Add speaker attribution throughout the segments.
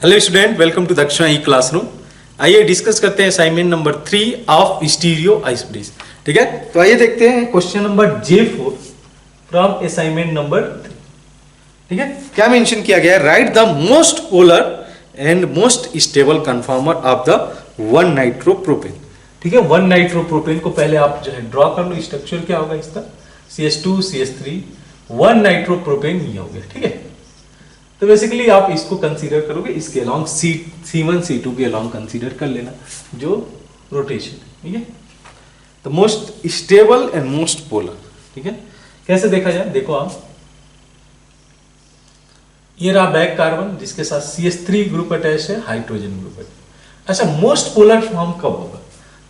Speaker 1: Hello student, welcome to दक्षिणा ई classroom. आइए discuss करते हैं असाइनमेंट नंबर 3 ऑफ स्टीरियो आइसब्रिज। ठीक है, तो आइए देखते हैं question number J4 from assignment number 3। ठीक है, क्या मेंशन किया गया है? Right the most polar and most stable conformer of the 1 nitropropane. ठीक है, 1 नाइट्रोप्रोपेन को पहले आप जो है ड्रॉ कर लो। स्ट्रक्चर क्या होगा इसका? CH2 CH3 1 नाइट्रोप्रोपेन ये हो गया। ठीक है, तो बेसिकली आप इसको कंसीडर करोगे, इसके अलोंग C1 C2 के अलोंग कंसीडर कर लेना जो रोटेशन। ठीक है, तो most stable and most polar. ठीक है, कैसे देखा जाए? देखो आप, ये रहा बैक कार्बन जिसके साथ CH3 ग्रुप अटैच है, हाइड्रोजन ग्रुप अटैच। अच्छा, मोस्ट पोलर फॉर्म कब होगा?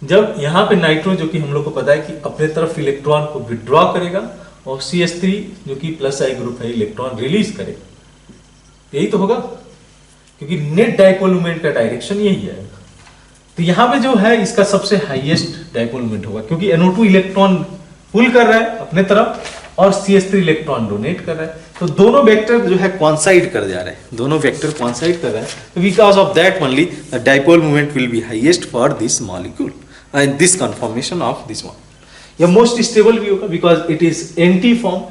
Speaker 1: जब यहाँ पे नाइट्रो जो कि हम लोग को पता है कि अपने तरफ इलेक्ट्रॉन को विड्रॉ करेगा और CH3 जो कि प्लस आई ग्रुप है इलेक्ट्रॉन रिलीज करेगा। यही तो होगा, क्योंकि नेट डाइपोल मोमेंट का डायरेक्शन यही है। तो यहां पे जो है इसका सबसे हाईएस्ट डाइपोल मोमेंट होगा, क्योंकि NO2 इलेक्ट्रॉन पुल कर रहा है अपने तरफ और CH3 इलेक्ट्रॉन डोनेट कर रहा है। तो दोनों वेक्टर जो है कोइंसाइड कर जा रहे हैं, दोनों वेक्टर कोइंसाइड कर रहा है। तो because of that only the dipole moment will be highest for this molecule and this conformation of this molecule. यह मोस्ट स्टेबल भी होगा because it is anti form,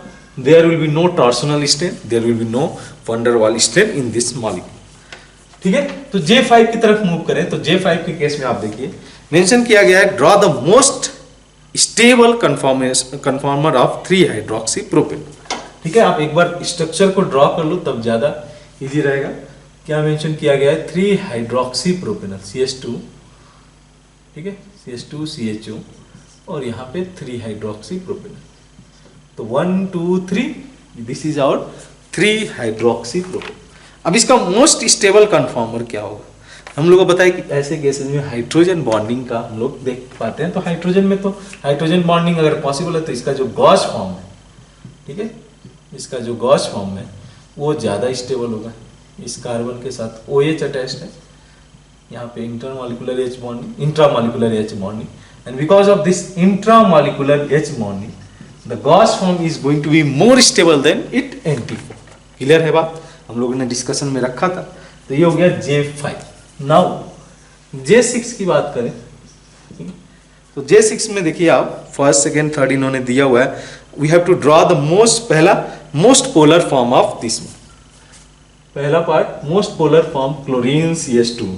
Speaker 1: there will be no torsional strain, there will be no van der Waals strain in this molecule। ठीक है, तो J5 की तरफ move करें तो J5 के केस में आप देखिए मेंशन किया गया है, draw the most stable conformer of 3 hydroxy propane. ठीक है, आप एक बार स्ट्रक्चर को ड्रॉ कर लो तब ज्यादा इजी रहेगा। क्या मेंशन किया गया है? 3 हाइड्रोक्सी प्रोपेनल CH2, ठीक है, CH2 CHO और यहाँ पे 3 हाइड्रोक्सी प्रोपेनल। तो 1 2 3 this is our 3 hydroxy propane. अब इसका मोस्ट स्टेबल कन्फॉर्मर क्या होगा? हम लोग को पता है कि ऐसे केसेस में हाइड्रोजन बॉन्डिंग का हम लोग देख पाते हैं। तो हाइड्रोजन में तो हाइड्रोजन बॉन्डिंग अगर पॉसिबल है तो इसका जो गॉस फॉर्म है, ठीक है, इसका जो गॉस फॉर्म है वो ज़्यादा स्टेबल होगा। इस कार्बन के साथ OH अटैच्ड है, यहाँ पे intramolecular H bonding, intramolecular H bonding, and because of this intramolecular H bonding the Gauss form is going to be more stable than it anti form। Clear है बात? हम लोगों ने डिस्कशन में रखा था। तो ये हो गया J5। नाउ J6 की बात करें तो J6 में देखिए आप, फर्स्ट सेकेंड थर्ड इन्होंने दिया हुआ है। We have to draw the पहला most polar form of this. पहला part most polar form chlorine CH2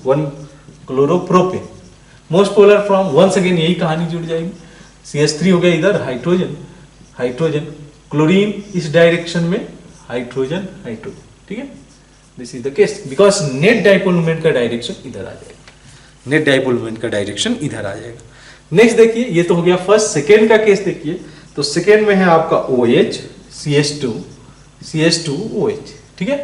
Speaker 1: 1 chloropropane. Most polar form once again यही कहानी जुड़ जाएगी। CH3 हो गया इधर हाइड्रोजन क्लोरीन इस डायरेक्शन में हाइड्रोजन। ठीक है, this is the case because net dipole moment का डायरेक्शन इधर आ जाएगा, नेट डाइपोल मोमेंट का डायरेक्शन इधर आ जाएगा। नेक्स्ट देखिए, ये तो हो गया फर्स्ट। सेकेंड का केस देखिए, तो सेकेंड में है आपका OH CH2 OH। ठीक है,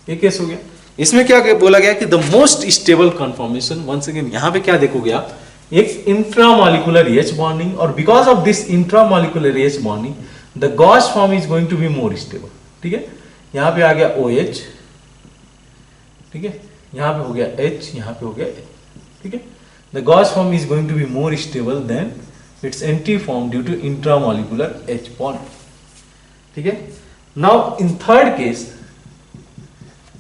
Speaker 1: ये केस हो गया। इसमें क्या बोला गया कि the most stable conformation, once again यहाँ पे क्या देखोगे आप, एक इंट्रामॉलिक्यूलर H बॉन्डिंग, और because of this intramolecular H bonding the gauche form is going to be more stable. ठीक है, यहाँ पे आ गया OH, ठीक है, यहाँ पे हो गया H, यहाँ पे हो गया H। ठीक है, the gauche form is going to be more stable than its anti form due to intramolecular H bond. ठीक है, now in third case,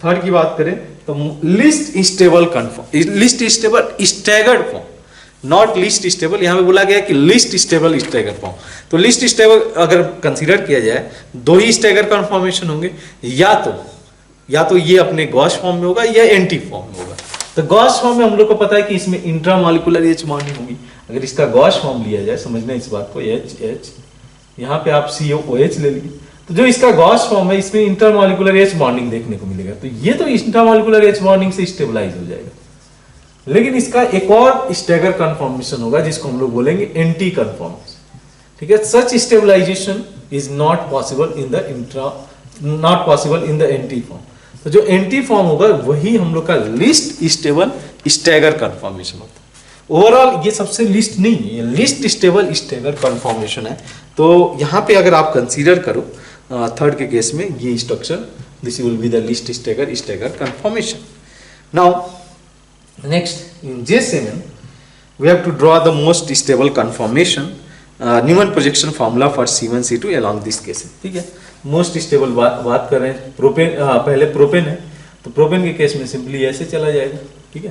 Speaker 1: third की बात करें तो least stable staggered form, not least stable. यहां पे बोला गया कि लिस्ट स्टेबल स्टैगर फॉर्म। तो लिस्ट स्टेबल अगर कंसीडर किया जाए, 2 ही स्टैगर कन्फॉर्मेशन होंगे, या तो ये अपने गॉस फॉर्म में होगा या एंटी फॉर्म में होगा। तो गॉस फॉर्म में हम लोग को पता है कि इसमें इंट्रामॉलिक्यूलर H बॉन्डिंग होगी। अगर इसका गॉस फॉर्म लिया जाए, समझना इस बात को, H यहाँ पे आप COOH ले लीजिए, तो जो इसका गॉस फॉर्म है इसमें इंटरमॉलिक्यूलर H बॉन्डिंग देखने को मिलेगा। तो ये तो इंटरमॉलिक्यूलर H बॉन्डिंग से स्टेबलाइज हो जाएगा। लेकिन इसका एक और स्टैगर कन्फॉर्मेशन होगा जिसको हम लोग बोलेंगे एंटी कन्फॉर्मेशन। ठीक है, such stabilization is not possible in the anti form. तो जो एंटी फॉर्म होगा वही हम लोग का लिस्ट स्टेबल स्टैगर कन्फॉर्मेशन होता है। ओवरऑल ये सबसे लिस्ट नहीं है, ये लिस्ट स्टेबल स्टैगर कन्फॉर्मेशन है। तो यहाँ पे अगर आप कंसीडर करो थर्ड के केस में ये structure, this will be the least stagger conformation. Now next in J7 we have to draw the most stable conformation, Newman projection formula for C1 C2 along this case। ठीक है, most stable बात कर रहे हैं। Propane पहले propane है, तो propane के केस में सिंपली ऐसे चला जाएगा, ठीक है।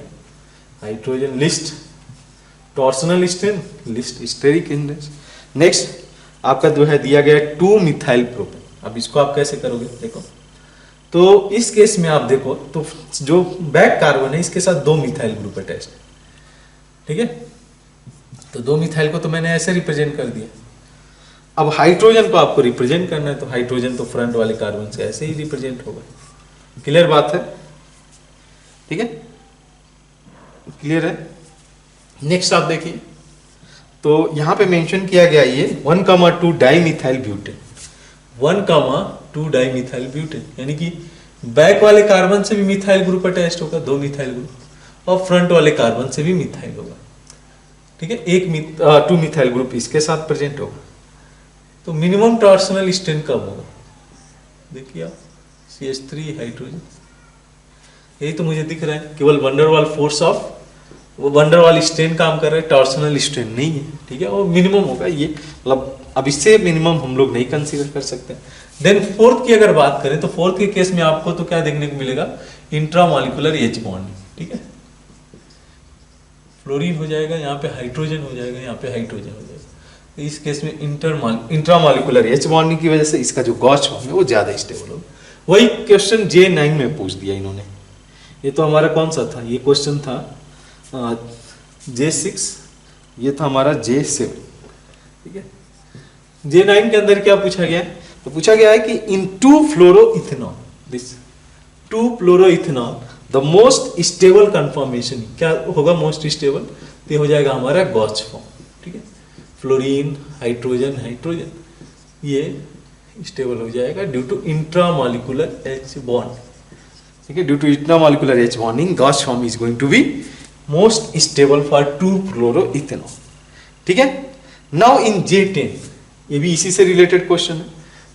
Speaker 1: Hydrogen least torsional strain, least steric index. Next आपका जो है दिया गया है 2 मिथाइल प्रोपेन। अब इसको आप कैसे करोगे देखो, तो इस केस में आप देखो तो जो बैक कार्बन है इसके साथ 2 मिथाइल ग्रुप अटैच्ड है, ठीक है। तो 2 मिथाइल को तो मैंने ऐसे रिप्रेजेंट कर दिया। अब हाइड्रोजन को आपको रिप्रेजेंट करना है, तो हाइड्रोजन तो फ्रंट वाले कार्बन से ऐसे ही रिप्रेजेंट होगा। क्लियर बात है, ठीक है, क्लियर है। नेक्स्ट आप देखिए, तो यहां पे मेंशन किया गया ये 1,2 डाइमिथाइल ब्यूटेन, 1,2 डाइमिथाइल ब्यूटेन, यानी कि बैक वाले कार्बन से भी मिथाइल ग्रुप अटैच्ड होगा, 2 मिथाइल ग्रुप, और फ्रंट वाले कार्बन से भी मिथाइल होगा, ठीक है। 2 मिथाइल ग्रुप इसके साथ प्रेजेंट होगा। तो मिनिमम टॉर्सनल स्ट्रेन कब होगा, देखिए आप, CH3 हाइड्रोजन, यही तो मुझे दिख रहा है। केवल वंडरवाल फोर्स ऑफ वो वंडरवाल स्ट्रेन काम कर रहे हैं, टॉर्सनल स्ट्रेन नहीं है, ठीक है। और मिनिमम होगा ये, मतलब अब इससे मिनिमम हम लोग नहीं कंसीडर कर सकते। देन फोर्थ की अगर बात करें तो फोर्थ के केस में आपको तो क्या देखने को मिलेगा, इंट्रामॉलिक्यूलर H बॉन्ड, ठीक है। फ्लोरीन हो जाएगा, यहाँ पे हाइड्रोजन हो जाएगा, यहाँ पे हाइड्रोजन हो जाएगा। तो इस केस में इंट्रामॉलिक्यूलर H बॉन्डिंग की वजह से इसका जो गॉस फॉर्म है वो ज्यादा स्टेबल होगा। वही क्वेश्चन J9 में पूछ दिया इन्होंने। ये तो हमारा कौन सा था, ये क्वेश्चन था J6, ये था हमारा J7, ठीक है। J9 के अंदर क्या पूछा गया है, तो पूछा गया है कि इन 2 fluoroethanol, this 2 fluoroethanol the most stable conformation, क्या होगा मोस्ट स्टेबल, तो ये हो जाएगा हमारा गॉस फॉर्म, ठीक है। फ्लोरीन हाइड्रोजन हाइड्रोजन ये स्टेबल हो जाएगा due to intramolecular H bond, ठीक है। Due to intramolecular H bonding gauche form is going to be most stable for 2 fluoroethanol, ठीक है। नाउ इन J10, ये भी इसी से रिलेटेड क्वेश्चन है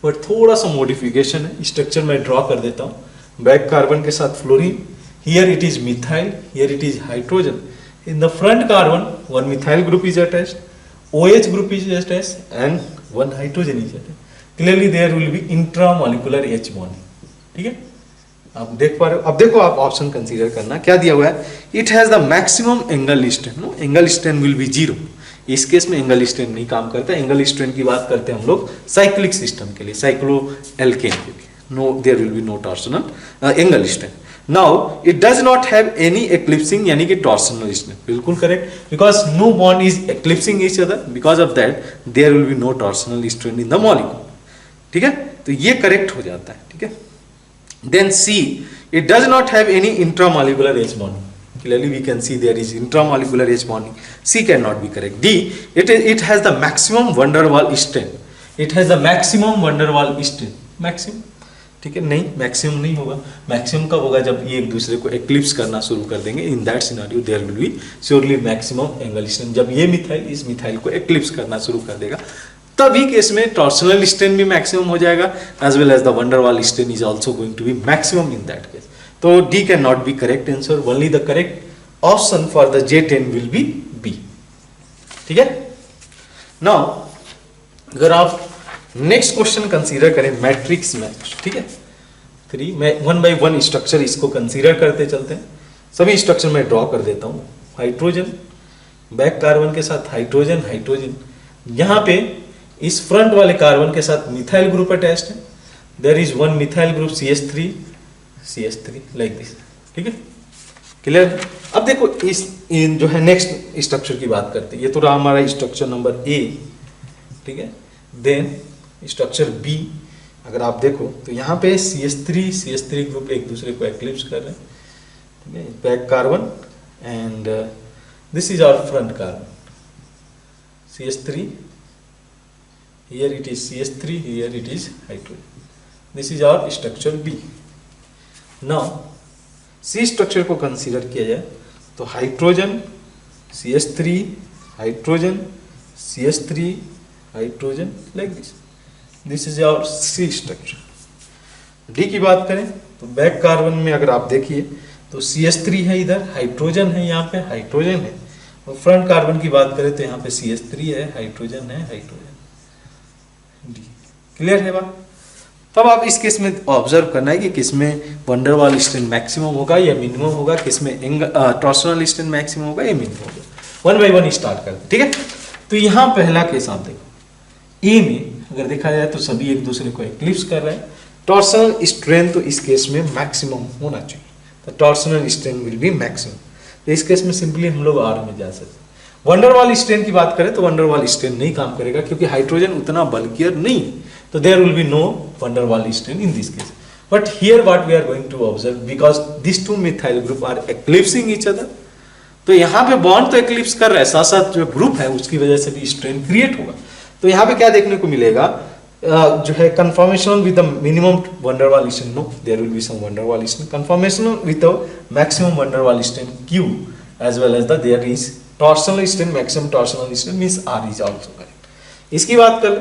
Speaker 1: बट थोड़ा सा मॉडिफिकेशन है। स्ट्रक्चर मैं ड्रॉ कर देता हूं। बैक कार्बन के साथ fluorine, here it is methyl, here it is hydrogen. In the front carbon 1 methyl group is attached, OH group is attached and 1 hydrogen is attached. Clearly there will be intramolecular H bonding, ठीक है। आप देख पा रहे हो। अब देखो आप ऑप्शन कंसीडर करना, क्या दिया हुआ है, it has the maximum angle strain, no angle strain will be 0। इस केस में एंगल स्ट्रेन नहीं काम करता। एंगल स्ट्रेन की बात करते हैं हम लोग साइक्लिक सिस्टम के लिए, साइक्लो एल्केन के लिए, no there will be no torsional angle strain. Now it does not have any eclipsing यानी कि टॉर्सनल स्ट्रेन, बिल्कुल correct, because no bond is eclipsing each other, because of that there will be no torsional strain in the molecule, ठीक है। तो ये correct हो जाता है, ठीक है। Then C, it does not have any intramolecular H bonding. Clearly we can see there is intramolecular H bonding. C cannot be correct. D, it has the maximum van der Waals strain. It has the maximum van der Waals strain. Maximum, ठीक है, नहीं maximum नहीं होगा। Maximum कब होगा, जब ये एक दूसरे को एक्लिप्स करना शुरू कर देंगे। In that scenario there will be surely maximum angle strain. जब ये मिथाइल इस मिथाइल को एक्लिप्स करना शुरू कर देगा तभी केस में टॉर्सनल स्ट्रेन भी मैक्सिमम हो जाएगा, as well as the van der Waals strain is also going to be maximum in that case. तो D can not be correct answer, only the correct option for the J10 will be B, ठीक है। Now अगर आप next question consider करें matrix match, ठीक है। 3 मैं 1 by 1 structure इसको कंसीडर करते चलते हैं। सभी स्ट्रक्चर मैं ड्रॉ कर देता हूं। हाइड्रोजन, बैक कार्बन के साथ हाइड्रोजन हाइड्रोजन, यहाँ पे इस फ्रंट वाले कार्बन के साथ मिथाइल ग्रुप अटैच्ड है। There is 1 methyl group CH3 like this, ठीक है, क्लियर। अब देखो इस जो है नेक्स्ट स्ट्रक्चर की बात करते हैं। ये तो रहा हमारा स्ट्रक्चर नंबर A, ठीक है। देन स्ट्रक्चर B अगर आप देखो तो यहाँ पे CH3 ग्रुप एक दूसरे को एक्लिप्स कर रहे हैं, ठीक है। Back carbon and this is our front carbon CH3, here it is CH3, here it is hydrogen, this is our structure B। Now C structure को कंसीडर किया जाए तो hydrogen CH3 hydrogen CH3 hydrogen like this is our C structure. D की बात करें तो back carbon में अगर आप देखिए तो CH3 है, इधर हाइड्रोजन है, यहाँ पे हाइड्रोजन है। और फ्रंट कार्बन की बात करें तो यहाँ पे CH3 है, हाइड्रोजन है, हाइड्रोजन। D क्लियर है बात। तब आप इस केस में ऑब्जर्व करना है कि किसमें वंडर वाल स्ट्रेन मैक्सिमम होगा या मिनिमम होगा, किसमें टॉर्सनल स्ट्रेन मैक्सिमम होगा या मिनिमम होगा। वन बाई वन स्टार्ट करते, ठीक है। तो यहाँ पहला केस आप देखो, ए में अगर देखा जाए तो सभी एक दूसरे को एक्लिप्स कर रहे हैं। टॉर्सनल स्ट्रेन तो इस केस में मैक्सिमम होना चाहिए, तो torsional strain will B maximum. तो इस केस में सिंपली हम लोग आर में जा सकते हैं। वंडरवाल स्ट्रेन की बात करें तो वंडरवाल स्ट्रेन नहीं काम करेगा क्योंकि हाइड्रोजन उतना बल्कियर नहीं, तो there will be no van der Waals strain in this case. But here what we are going to observe, because this two methyl group are eclipsing each other, तो यहाँ पे बॉन्ड तो एक्लिप्स कर रहा है, साथ साथ जो ग्रुप है उसकी वजह से भी स्ट्रेन क्रिएट होगा। तो यहाँ पे क्या देखने को मिलेगा, जो है conformational with the minimum van der Waals strain, no there will be some van der Waals strain, conformational with the maximum van der Waals strain Q as well as the there is torsional strain, maximum torsional strain means R is also correct. इसकी बात कर,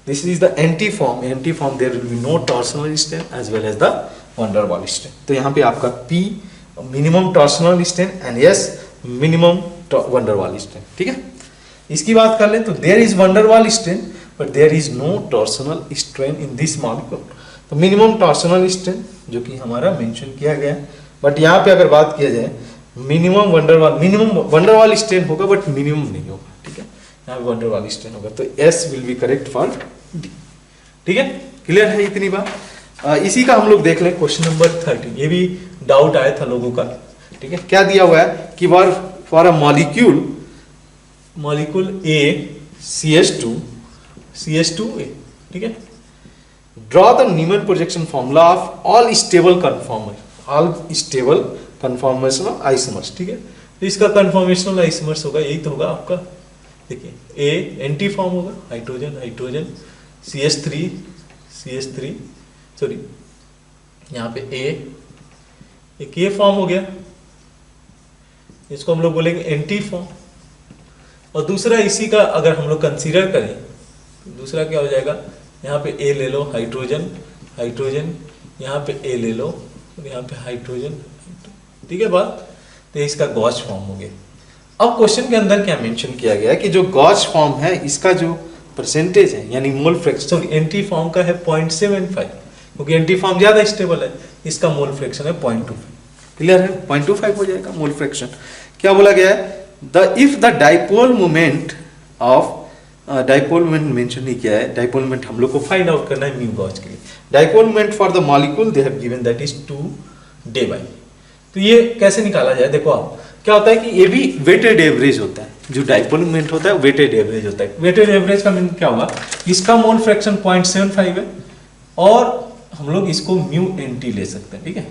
Speaker 1: this is the anti form there will be no torsional strain as well as the van der Waals strain. तो यहाँ पे आपका P minimum torsional strain and S minimum van der Waals strain, ठीक है। इसकी बात कर लें तो there is van der Waals strain but there is no torsional strain in this molecule. तो minimum torsional strain जो कि हमारा मेंशन किया गया है, बट यहाँ पे अगर बात किया जाए मिनिमम वंडरवाल स्ट्रेन होगा बट मिनिमम नहीं होगा, ठीक है। यहाँ पे वंडरवाल स्ट्रेन होगा तो S will be correct for D, ठीक है। क्लियर है इतनी बात। इसी का हम लोग देख लें क्वेश्चन नंबर 13। ये भी डाउट आया था लोगों का, ठीक है। क्या दिया हुआ है कि for a molecule A CH2A, ठीक है, draw the Newman projection formula of all stable conformational isomers, ठीक है। तो इसका कन्फॉर्मेशनल आइसोमर्स होगा, यही तो होगा आपका, देखिए ए एंटी फॉर्म होगा, हाइड्रोजन CH3 सॉरी, यहाँ पे एक ये फॉर्म हो गया, इसको हम लोग बोलेंगे एंटी फॉर्म। और दूसरा इसी का अगर हम लोग कंसीडर करें तो दूसरा क्या हो जाएगा, यहाँ पे ए ले लो, हाइड्रोजन, यहाँ पे ए ले लो और यहाँ पे हाइड्रोजन, ठीक है बात। तो इसका गॉस फॉर्म हो गया। अब क्वेश्चन के अंदर क्या मेंशन किया गया है कि जो गॉस फॉर्म है इसका जो परसेंटेज है यानी मोल फ्रैक्शन, एंटी फॉर्म का है 0.75, क्योंकि एंटी फॉर्म ज्यादा स्टेबल है, इसका मोल फ्रैक्शन है 0.25। क्लियर है, 0.25 हो जाएगा मोल फ्रैक्शन। क्या बोला गया है, if the dipole moment mention नहीं किया है, डाइपोल मोमेंट हम लोग को फाइंड आउट करना है म्यू गॉस के लिए। Dipole moment for the molecule they have given that is 2 by. तो ये कैसे निकाला जाए, देखो आप क्या होता है कि ये भी वेटेड एवरेज होता है, जो डाइपोल मोमेंट होता है वेटेड एवरेज होता है। वेटेड एवरेज का मीन क्या होगा, इसका मोल फ्रैक्शन 0.75 है और हम लोग इसको म्यू एनटी ले सकते हैं, ठीक है,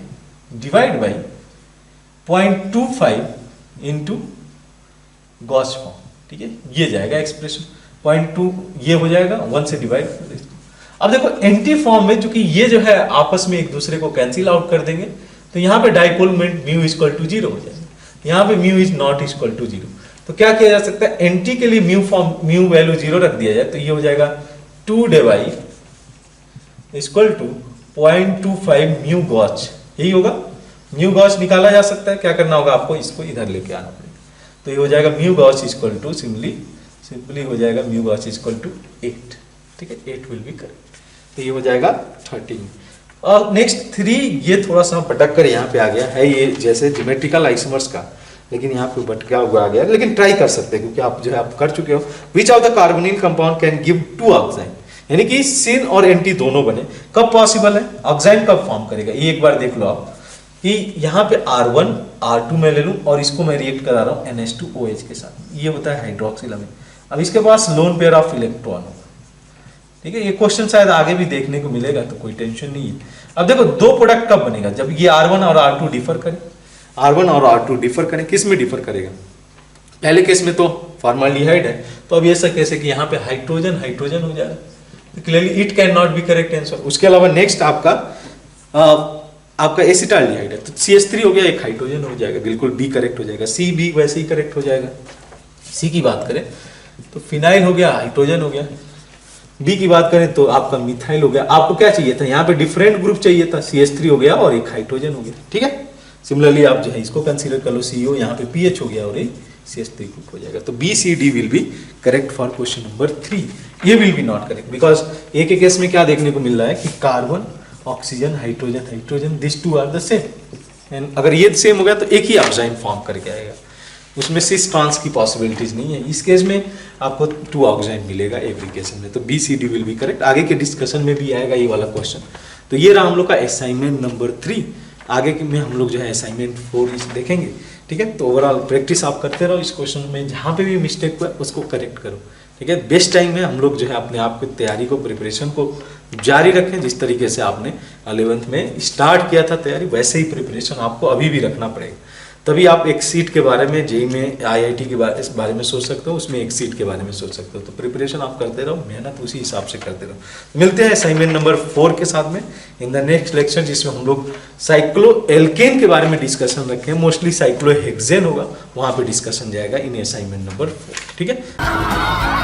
Speaker 1: divide by 0.25 into Gauss form, ठीक है, ये जाएगा एक्सप्रेशन 0.2, ये हो जाएगा 1 से डिवाइड कर दें। अब देखो एंटी फॉर्म में चूंकि ये जो है आपस में एक दूसरे को कैंसिल आउट कर देंगे, तो यहाँ पे dipole moment mu equal to 0 हो जाएगा, यहाँ पे mu is not equal to 0। तो क्या किया जा सकता है, एंटी के लिए म्यू वैल्यू 0 रख दिया जाए, तो ये हो जाएगा 2 divide equal to 0.25 mu gauche, यही होगा। म्यू गॉस निकाला जा सकता है, क्या करना होगा आपको, इसको इधर लेके आना पड़ेगा, तो ये हो जाएगा mu gauche equal to simply हो जाएगा म्यू गॉस इक्वल टू 8, ठीक है, 8 विल बी करेक्ट। तो ये हो जाएगा 13। और नेक्स्ट 3 ये थोड़ा सा भटक कर यहाँ पे आ गया है, ये जैसे ज्योमेट्रिकल आइसोमर्स का, लेकिन यहाँ पे भटका हुआ आ गया, लेकिन ट्राई कर सकते हैं क्योंकि आप जो है आप कर चुके हो। Which of the carbonyl compound can give 2 ऑक्साइन, यानी कि सिन और एंटी दोनों बने, कब पॉसिबल है, ऑक्साइन कब फॉर्म करेगा, ये एक बार देख लो आप कि यहाँ पे R1 R2 में ले लूँ और इसको मैं रिएक्ट करा रहा हूँ NH2OH के साथ, ये होता है हाइड्रोक्सिल अमीन। अब इसके पास लोन पेयर ऑफ इलेक्ट्रॉन होगा, ठीक है, ये क्वेश्चन शायद आगे भी देखने को मिलेगा, तो कोई टेंशन नहीं है। अब देखो दो प्रोडक्ट कब बनेगा, जब ये R1 और R2 डिफर करें, R1 और R2 डिफर करें, किस में डिफर करेगा, पहले केस में तो फॉर्मल्डिहाइड है, तो अब ये ऐसा कैसे कि यहाँ पे हाइड्रोजन हो जाएगा, तो clearly it can not be correct answer. उसके अलावा नेक्स्ट आपका एसिटाल्डिहाइड है, तो CH3 हो गया, एक हाइड्रोजन हो जाएगा, बिल्कुल B करेक्ट हो जाएगा, C भी वैसे ही करेक्ट हो जाएगा। C की बात करें तो फिनाइल हो गया, हाइड्रोजन हो गया। B की बात करें तो आपका मिथाइल हो गया। आपको क्या चाहिए था, यहाँ पे डिफरेंट ग्रुप चाहिए था, CH3 हो गया और एक हाइड्रोजन हो गया, ठीक है। सिमिलरली आप जो है इसको कंसीडर कर लो, CO, यहाँ पे PH हो गया और एक CH3 ग्रुप हो जाएगा। तो B C D will be correct for question number 3। ये will be not correct, because A के केस में क्या देखने को मिल रहा है कि carbon, oxygen, hydrogen, hydrogen, this two are the same. And अगर ये सेम हो गया तो एक ही ऑक्साइन फॉर्म करके आएगा, उसमें सिस ट्रांस की पॉसिबिलिटीज नहीं है। इस केस में आपको 2 ऑक्साइन मिलेगा एवरी केस में, तो B C D will be correct. आगे के डिस्कशन में भी आएगा ये वाला क्वेश्चन। तो ये रहा हम लोग का असाइनमेंट नंबर 3। आगे में हम लोग जो है असाइनमेंट 4 देखेंगे, ठीक है। तो ओवरऑल प्रैक्टिस आप करते रहो इस क्वेश्चन में, जहाँ पे भी मिस्टेक हुआ उसको करेक्ट करो, ठीक है। बेस्ट टाइम है, हम लोग जो है अपने आप की तैयारी को, प्रिपरेशन को जारी रखें। जिस तरीके से आपने 11th में स्टार्ट किया था तैयारी, वैसे ही प्रिपरेशन आपको अभी भी रखना पड़ेगा। तभी आप एक सीट के बारे में, जेई में, आईआईटी के इस बारे में सोच सकते हो, उसमें एक सीट के बारे में सोच सकते हो। तो प्रिपरेशन आप करते रहो, मेहनत उसी हिसाब से करते रहो। मिलते हैं असाइनमेंट नंबर 4 के साथ में इन द नेक्स्ट लेक्चर, जिसमें हम लोग साइक्लो एल्केन के बारे में डिस्कशन रखें। मोस्टली साइक्लो हेक्सेन होगा, वहां पे डिस्कशन जाएगा इन असाइनमेंट नंबर 4, ठीक है।